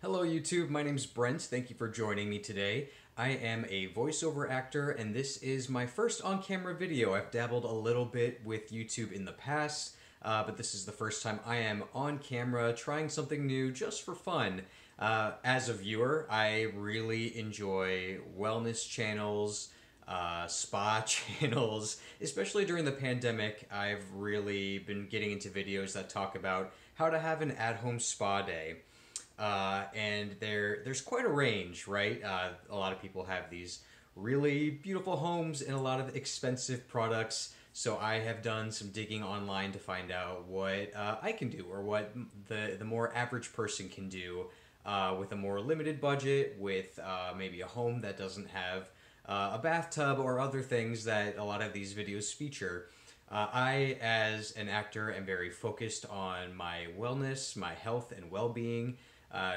Hello YouTube, my name's Brent. Thank you for joining me today. I am a voiceover actor and this is my first on-camera video. I've dabbled a little bit with YouTube in the past, but this is the first time I am on camera trying something new just for fun. As a viewer, I really enjoy wellness channels, spa channels. Especially during the pandemic, I've really been getting into videos that talk about how to have an at-home spa day. And there's quite a range, right? A lot of people have these really beautiful homes and a lot of expensive products. So I have done some digging online to find out what I can do, or what the more average person can do with a more limited budget, with maybe a home that doesn't have a bathtub or other things that a lot of these videos feature. I, as an actor, am very focused on my wellness, my health and well-being,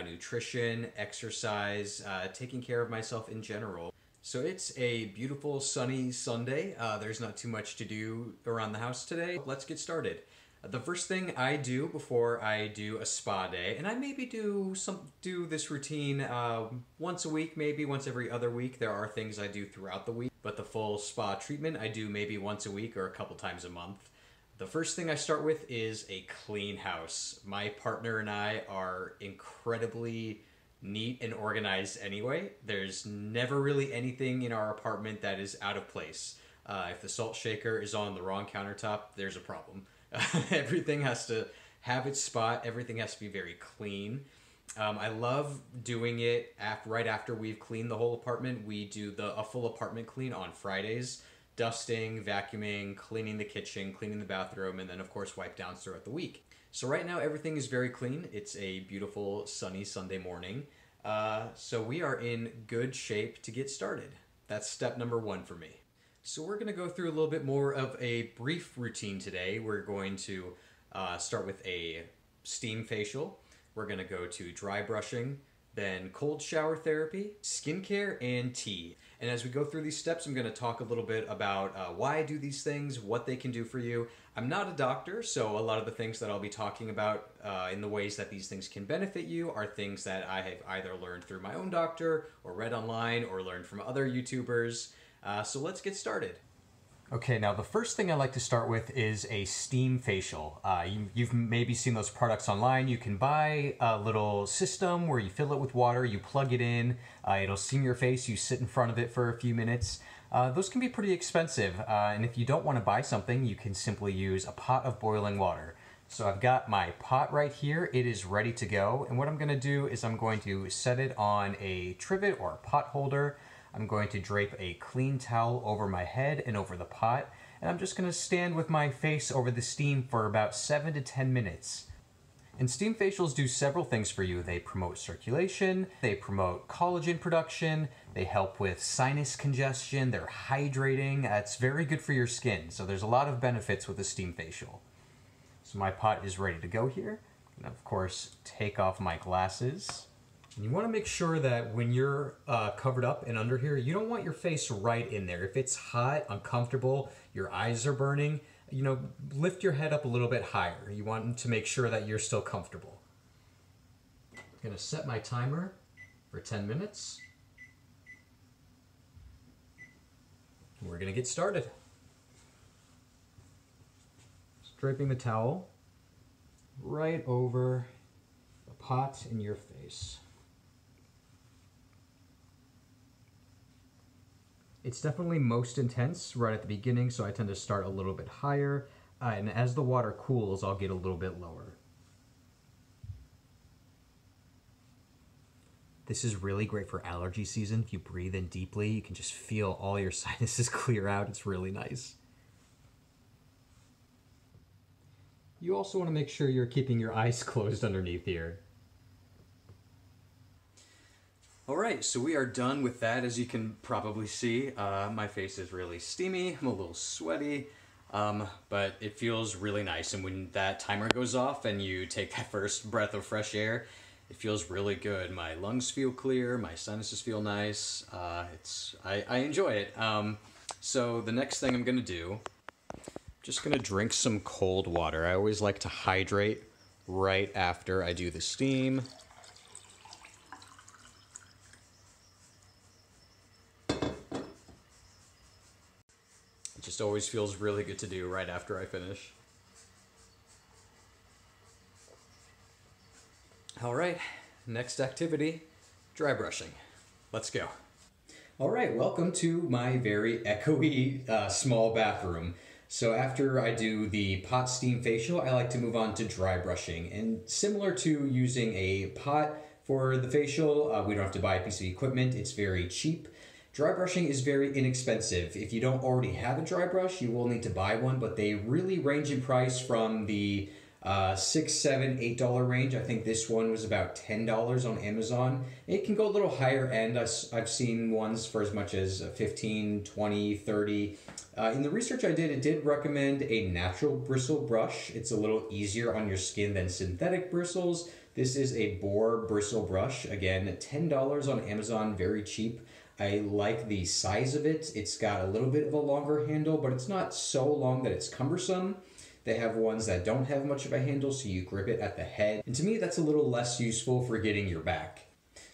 nutrition, exercise, taking care of myself in general. So it's a beautiful sunny Sunday. There's not too much to do around the house today. Let's get started. The first thing I do before I do a spa day, and I maybe do this routine once a week, maybe once every other week. There are things I do throughout the week, but the full spa treatment I do maybe once a week or a couple times a month. The first thing I start with is a clean house. My partner and I are incredibly neat and organized anyway. There's never really anything in our apartment that is out of place. If the salt shaker is on the wrong countertop, there's a problem. Everything has to have its spot. Everything has to be very clean. I love doing it right after we've cleaned the whole apartment. We do a full apartment clean on Fridays. Dusting, vacuuming, cleaning the kitchen, cleaning the bathroom, and then of course wipe downs throughout the week. So right now everything is very clean. It's a beautiful sunny Sunday morning. So we are in good shape to get started. That's step number one for me. So we're gonna go through a little bit more of a brief routine today. We're going to start with a steam facial. We're gonna go to dry brushing, then cold shower therapy, skincare, and tea. And as we go through these steps, I'm going to talk a little bit about why I do these things, what they can do for you. I'm not a doctor, so a lot of the things that I'll be talking about in the ways that these things can benefit you are things that I have either learned through my own doctor, or read online, or learned from other YouTubers. So let's get started. Okay, now the first thing I like to start with is a steam facial. You've maybe seen those products online. You can buy a little system where you fill it with water, you plug it in, it'll steam your face, you sit in front of it for a few minutes. Those can be pretty expensive, and if you don't want to buy something, you can simply use a pot of boiling water. So I've got my pot right here, it is ready to go, and what I'm going to do is I'm going to set it on a trivet or a pot holder. I'm going to drape a clean towel over my head and over the pot, and I'm just going to stand with my face over the steam for about 7 to 10 minutes. And steam facials do several things for you. They promote circulation, they promote collagen production, they help with sinus congestion, they're hydrating. It's very good for your skin, so there's a lot of benefits with a steam facial. So my pot is ready to go here. And of course, take off my glasses. And you want to make sure that when you're covered up and under here, you don't want your face right in there. If it's hot, uncomfortable, your eyes are burning, you know, lift your head up a little bit higher. You want to make sure that you're still comfortable. I'm going to set my timer for 10 minutes. We're going to get started. Just draping the towel right over the pot in your face. It's definitely most intense right at the beginning, so I tend to start a little bit higher, and as the water cools, I'll get a little bit lower. This is really great for allergy season. If you breathe in deeply, you can just feel all your sinuses clear out. It's really nice. You also want to make sure you're keeping your eyes closed underneath here. Alright, so we are done with that. As you can probably see, my face is really steamy, I'm a little sweaty, but it feels really nice. And when that timer goes off and you take that first breath of fresh air, it feels really good. My lungs feel clear, my sinuses feel nice, I enjoy it. So the next thing I'm going to do, just going to drink some cold water. I always like to hydrate right after I do the steam. It just always feels really good to do right after I finish. All right, next activity, dry brushing. Let's go. All right, welcome to my very echoey small bathroom. So after I do the pot steam facial, I like to move on to dry brushing. And similar to using a pot for the facial, we don't have to buy a piece of equipment. It's very cheap. Dry brushing is very inexpensive. If you don't already have a dry brush, you will need to buy one, but they really range in price from the $6, $7, $8 range. I think this one was about $10 on Amazon. It can go a little higher end. I've seen ones for as much as 15, 20, 30. In the research I did, it did recommend a natural bristle brush. It's a little easier on your skin than synthetic bristles. This is a boar bristle brush. Again, $10 on Amazon, very cheap. I like the size of it. It's got a little bit of a longer handle, but it's not so long that it's cumbersome. They have ones that don't have much of a handle, so you grip it at the head. And to me, that's a little less useful for getting your back.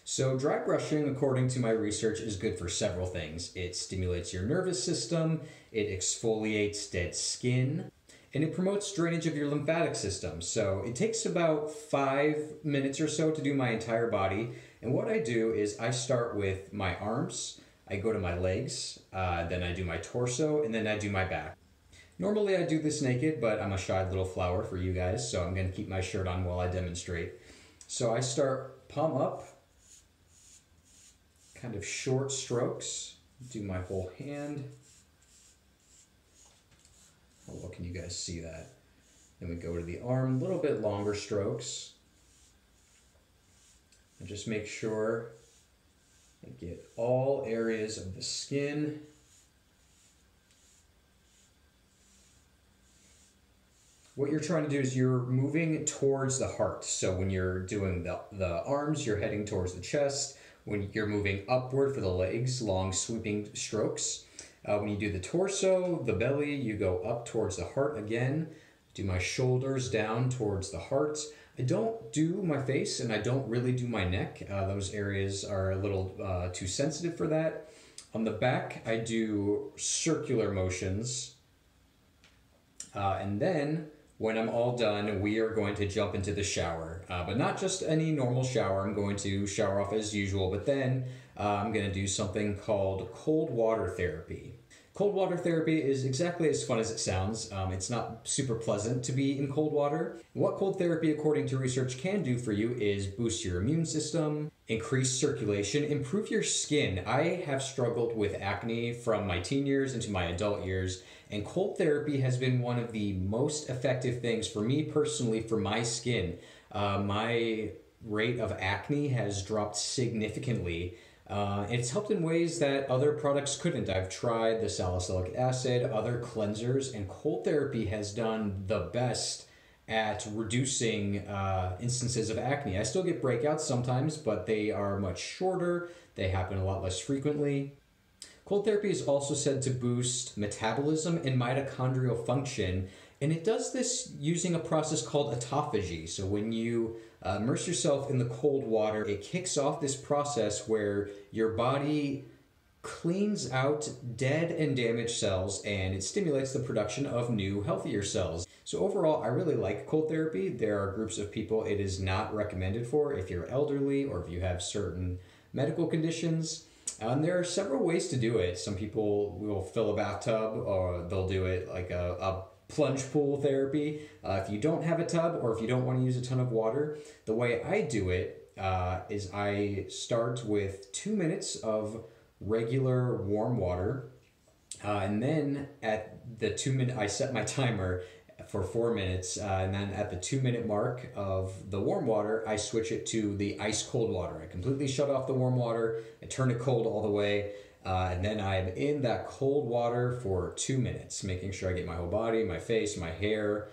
So dry brushing, according to my research, is good for several things. It stimulates your nervous system, it exfoliates dead skin, and it promotes drainage of your lymphatic system. So it takes about 5 minutes or so to do my entire body. And what I do is I start with my arms, I go to my legs, then I do my torso, and then I do my back. Normally I do this naked, but I'm a shy little flower for you guys, so I'm going to keep my shirt on while I demonstrate. So I start palm up, kind of short strokes, do my whole hand. Oh, well, can you guys see that? Then we go to the arm, a little bit longer strokes. And just make sure I get all areas of the skin. What you're trying to do is you're moving towards the heart. So when you're doing the arms, you're heading towards the chest. When you're moving upward for the legs, long sweeping strokes. When you do the torso, the belly, you go up towards the heart again. Do my shoulders down towards the heart. I don't do my face and I don't really do my neck. Those areas are a little too sensitive for that. On the back, I do circular motions. And then when I'm all done, we are going to jump into the shower. But not just any normal shower. I'm going to shower off as usual, but then I'm going to do something called cold water therapy. Cold water therapy is exactly as fun as it sounds. It's not super pleasant to be in cold water. What cold therapy, according to research, can do for you is boost your immune system, increase circulation, improve your skin. I have struggled with acne from my teen years into my adult years, and cold therapy has been one of the most effective things for me personally for my skin. My rate of acne has dropped significantly. It's helped in ways that other products couldn't. I've tried the salicylic acid, other cleansers, and cold therapy has done the best at reducing instances of acne. I still get breakouts sometimes, but they are much shorter. They happen a lot less frequently. Cold therapy is also said to boost metabolism and mitochondrial function, and it does this using a process called autophagy. So when you immerse yourself in the cold water, it kicks off this process where your body cleans out dead and damaged cells and it stimulates the production of new, healthier cells. So overall, I really like cold therapy. There are groups of people it is not recommended for if you're elderly or if you have certain medical conditions. And there are several ways to do it. Some people will fill a bathtub or they'll do it like a plunge pool therapy. If you don't have a tub or if you don't want to use a ton of water, the way I do it is I start with 2 minutes of regular warm water, and then at the 2 minute, I set my timer for 4 minutes, and then at the 2 minute mark of the warm water, I switch it to the ice cold water. I completely shut off the warm water, I turn it cold all the way, and then I'm in that cold water for 2 minutes, making sure I get my whole body, my face, my hair.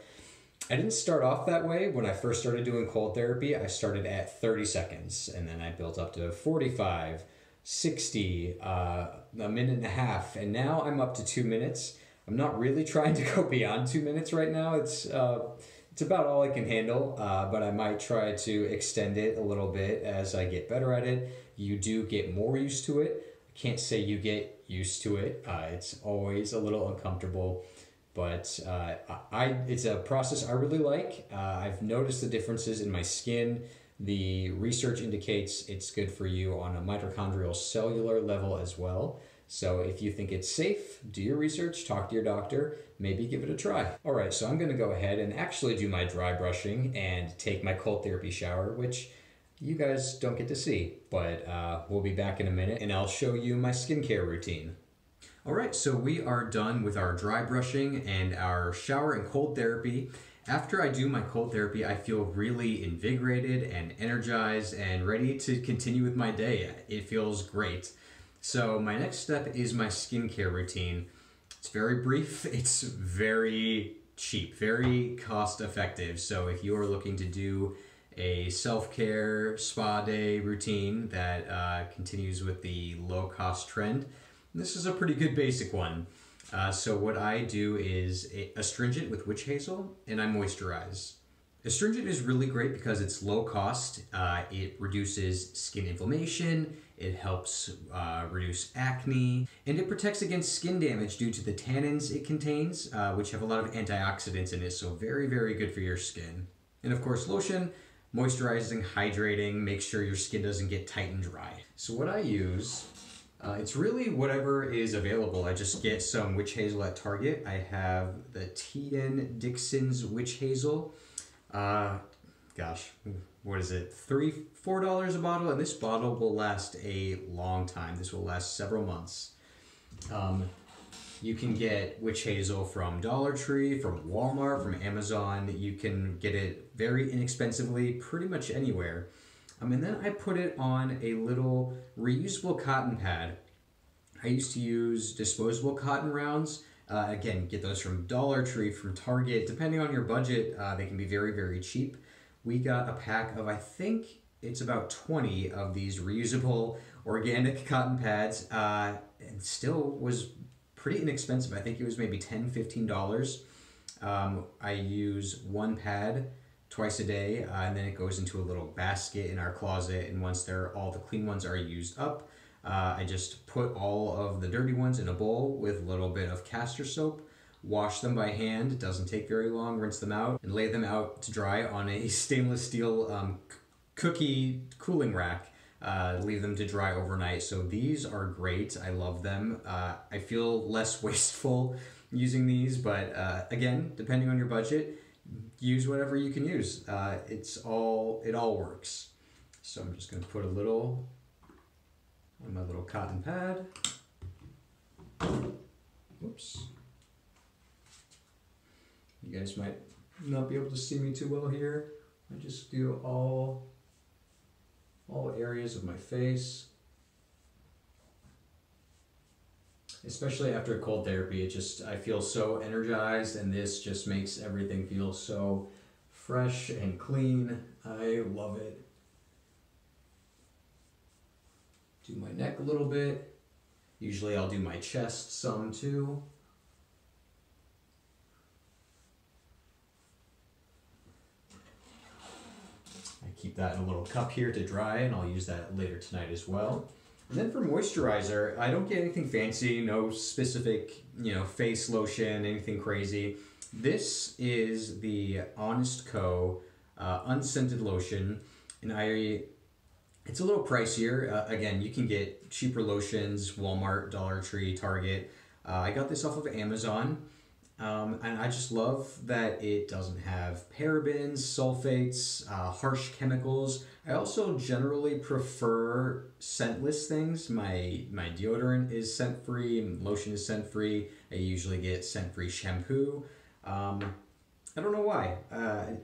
I didn't start off that way. When I first started doing cold therapy, I started at 30 seconds, and then I built up to 45, 60, a minute and a half, and now I'm up to 2 minutes. I'm not really trying to go beyond 2 minutes right now. It's about all I can handle, but I might try to extend it a little bit as I get better at it. You do get more used to it. Can't say you get used to it. It's always a little uncomfortable, but it's a process I really like. I've noticed the differences in my skin. The research indicates it's good for you on a mitochondrial cellular level as well. So if you think it's safe, do your research, talk to your doctor, maybe give it a try. All right, so I'm gonna go ahead and actually do my dry brushing and take my cold therapy shower, which you guys don't get to see, but we'll be back in a minute and I'll show you my skincare routine. All right, so we are done with our dry brushing and our shower and cold therapy. After I do my cold therapy, I feel really invigorated and energized and ready to continue with my day. It feels great. So my next step is my skincare routine. It's very brief, it's very cheap, very cost effective. So if you are looking to do a self-care spa day routine that continues with the low-cost trend, this is a pretty good basic one. So what I do is astringent with witch hazel, and I moisturize. Astringent is really great because it's low cost. It reduces skin inflammation, it helps reduce acne, and it protects against skin damage due to the tannins it contains, which have a lot of antioxidants in it, so very, very good for your skin. And of course, lotion, moisturizing, hydrating, make sure your skin doesn't get tight and dry. So what I use, it's really whatever is available. I just get some witch hazel at Target. I have the T.N. Dixon's witch hazel. Gosh, what is it? $4 a bottle, and this bottle will last a long time. This will last several months. You can get witch hazel from Dollar Tree, from Walmart, from Amazon. You can get it very inexpensively, pretty much anywhere. And then I put it on a little reusable cotton pad. I used to use disposable cotton rounds. Again, get those from Dollar Tree, from Target. Depending on your budget, they can be very, very cheap. We got a pack of, I think it's about 20 of these reusable organic cotton pads, and still was pretty inexpensive. I think it was maybe $10, $15. I use one pad twice a day, and then it goes into a little basket in our closet, and once all the clean ones are used up, I just put all of the dirty ones in a bowl with a little bit of castor soap, wash them by hand, it doesn't take very long, rinse them out, and lay them out to dry on a stainless steel cookie cooling rack. Leave them to dry overnight. So these are great, I love them. I feel less wasteful using these, but again, depending on your budget, use whatever you can use. It all works. So I'm just gonna put a little on my little cotton pad. Whoops. You guys might not be able to see me too well here. I just do all areas of my face. Especially after cold therapy, I feel so energized, and this just makes everything feel so fresh and clean. I love it. Do my neck a little bit. Usually I'll do my chest some too. I keep that in a little cup here to dry, and I'll use that later tonight as well. And then for moisturizer, I don't get anything fancy, no specific, face lotion, anything crazy. This is the Honest Co. Unscented lotion, and it's a little pricier. Again, you can get cheaper lotions, Walmart, Dollar Tree, Target. I got this off of Amazon, and I just love that it doesn't have parabens, sulfates, harsh chemicals. I also generally prefer scentless things. My deodorant is scent-free, lotion is scent-free. I usually get scent-free shampoo. I don't know why. I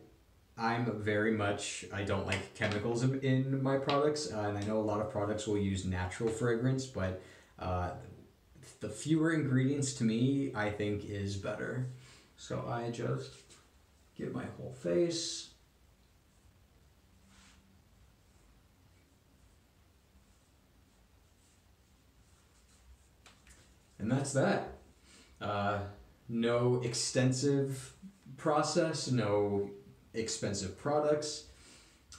don't like chemicals in my products, and I know a lot of products will use natural fragrance, but the fewer ingredients to me, I think, is better. So I just get my whole face. And that's that. No extensive process, no expensive products,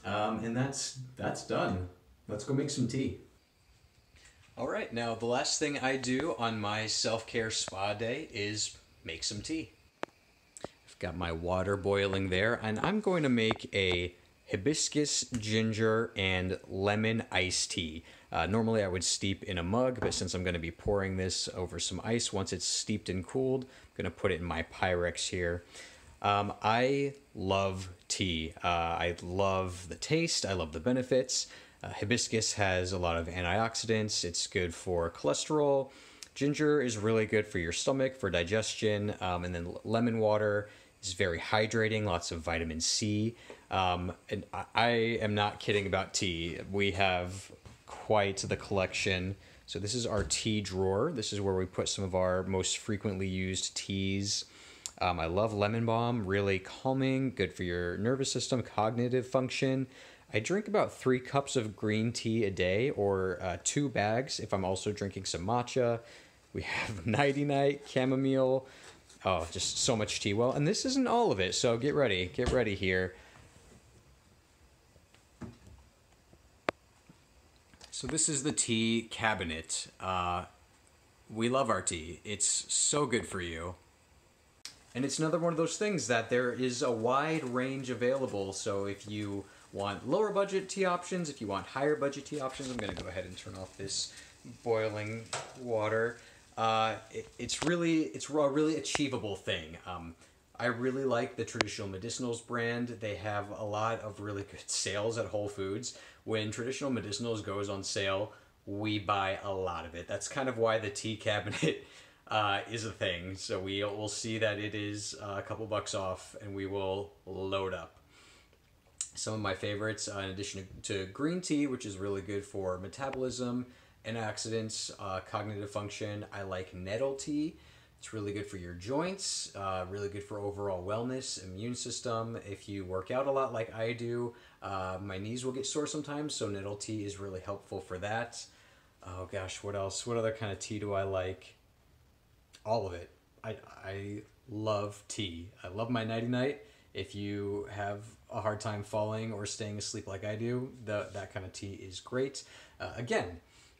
and that's done. Let's go make some tea. All right, now the last thing I do on my self-care spa day is make some tea. I've got my water boiling there, and I'm going to make a hibiscus, ginger, and lemon iced tea. Normally I would steep in a mug, but since I'm going to be pouring this over some ice once it's steeped and cooled, I'm going to put it in my Pyrex here. I love tea. I love the taste. I love the benefits. Hibiscus has a lot of antioxidants. It's good for cholesterol. Ginger is really good for your stomach, for digestion. And then lemon water is very hydrating, lots of vitamin C. And I am not kidding about tea. We have quite the collection. So this is our tea drawer. This is where we put some of our most frequently used teas. I love lemon balm, really calming, good for your nervous system, cognitive function. I drink about 3 cups of green tea a day, or 2 bags if I'm also drinking some matcha. We have nighty night, chamomile. Oh, just so much tea. Well, and this isn't all of it, so get ready here. So this is the tea cabinet. We love our tea. It's so good for you. And it's another one of those things that there is a wide range available. So if you want lower budget tea options, if you want higher budget tea options, I'm going to go ahead and turn off this boiling water. It's a really achievable thing. I really like the Traditional Medicinals brand. They have a lot of really good sales at Whole Foods. When Traditional Medicinals goes on sale, we buy a lot of it. That's kind of why the tea cabinet is a thing. So we'll see that it is a couple bucks off, and we will load up. Some of my favorites, in addition to green tea, which is really good for metabolism, antioxidants, cognitive function, I like nettle tea. It's really good for your joints, really good for overall wellness, immune system. If you work out a lot like I do, my knees will get sore sometimes, so nettle tea is really helpful for that. Oh gosh, what else? What other kind of tea do I like? All of it. I love tea. I love my nighty night. If you have a hard time falling or staying asleep like I do, that kind of tea is great. Again,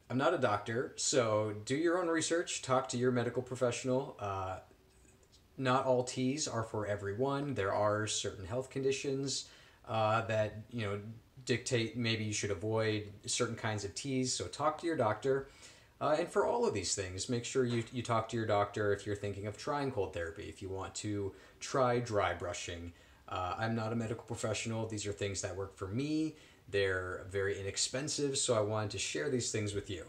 I'm not a doctor, so do your own research. Talk to your medical professional. Not all teas are for everyone. There are certain health conditions that dictate maybe you should avoid certain kinds of teas. So talk to your doctor. And for all of these things, make sure you talk to your doctor if you're thinking of trying cold therapy, if you want to try dry brushing. I'm not a medical professional. These are things that work for me. They're very inexpensive, so I wanted to share these things with you.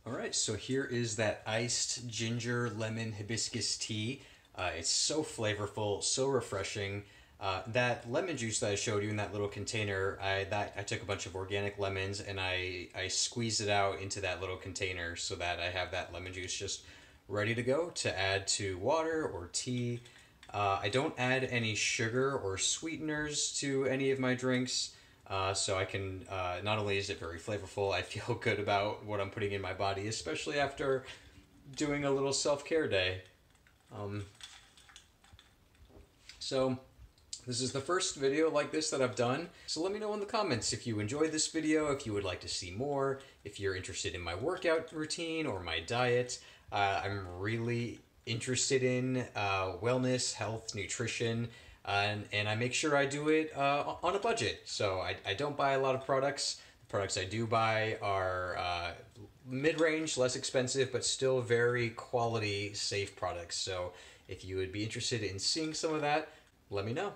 All right, so here is that iced ginger lemon hibiscus tea. It's so flavorful, so refreshing. That lemon juice that I showed you in that little container, I took a bunch of organic lemons and I squeezed it out into that little container so that I have that lemon juice just ready to go to add to water or tea. I don't add any sugar or sweeteners to any of my drinks, so I can, not only is it very flavorful, I feel good about what I'm putting in my body, especially after doing a little self-care day. So this is the first video like this that I've done, so let me know in the comments if you enjoyed this video, if you would like to see more, if you're interested in my workout routine or my diet. I'm really interested in wellness, health, nutrition, and I make sure I do it on a budget. So I don't buy a lot of products. The products I do buy are mid-range, less expensive, but still very quality, safe products. So if you would be interested in seeing some of that, let me know.